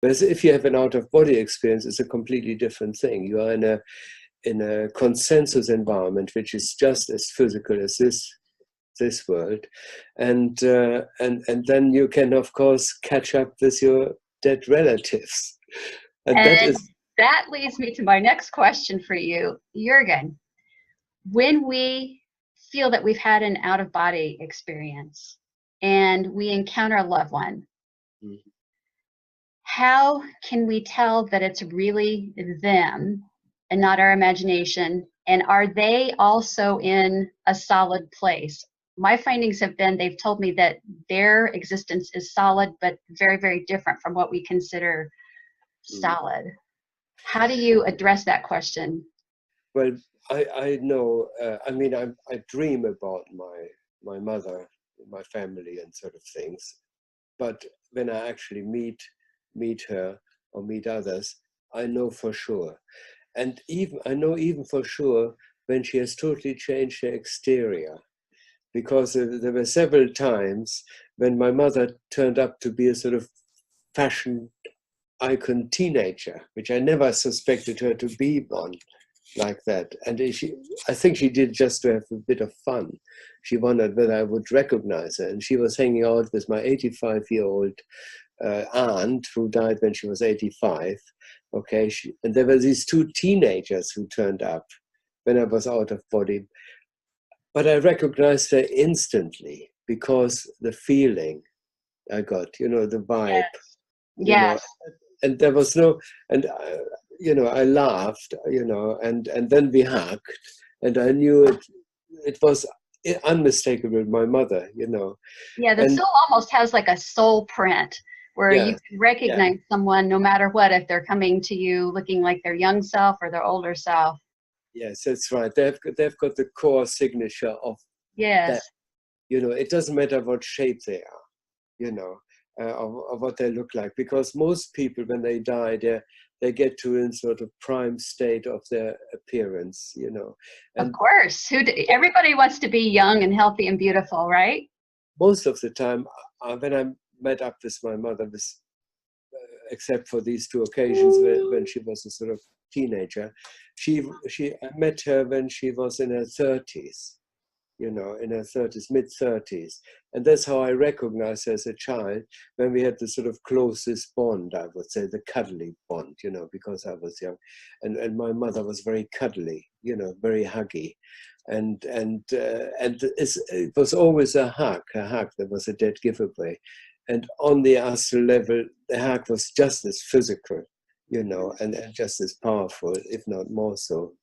Whereas if you have an out-of-body experience, it's a completely different thing. You are in a consensus environment, which is just as physical as this world, and then you can, of course, catch up with your dead relatives, and that And is. that leads me to my next question for you, Jurgen. When we feel that we've had an out-of-body experience and we encounter a loved one, Mhm. how can we tell that it's really them and not our imagination? And are they also in a solid place? My findings have been, they've told me that their existence is solid, but very, very different from what we consider solid. How do you address that question? Well, I know. I mean, I dream about my mother, my family, and sort of things. But when I actually meet her or meet others, I know for sure. And I know even for sure when she has totally changed her exterior, because there were several times when my mother turned up to be a sort of fashion icon teenager, which I never suspected her to be one like that. And I think she did just to have a bit of fun. She wondered whether I would recognize her. And she was hanging out with my 85-year-old aunt who died when she was 85. Okay, and there were these two teenagers who turned up when I was out of body. But I recognized her instantly because the feeling I got, the vibe, Yes. and there was no, and I laughed, and then we hugged, and I knew it was unmistakable, my mother. Yeah, the And soul almost has like a soul print where you yeah, can yeah, recognize someone no matter what, if they're coming to you looking like their young self or their older self. yes, that's right. They've got the core signature of that. Yes. It doesn't matter what shape they are, of what they look like, because most people, when they die, they get to a sort of prime state of their appearance, Of and course. Everybody wants to be young and healthy and beautiful, right? most of the time, when I met up with my mother, except for these two occasions when she was a sort of teenager, I met her when she was in her 30s, in her 30s, mid-30s. And that's how I recognized her as a child, when we had the sort of closest bond, I would say, the cuddly bond, because I was young. And my mother was very cuddly, very huggy. And it was always a hug. There was a dead giveaway. And on the astral level, the hug was just as physical, and just as powerful, if not more so.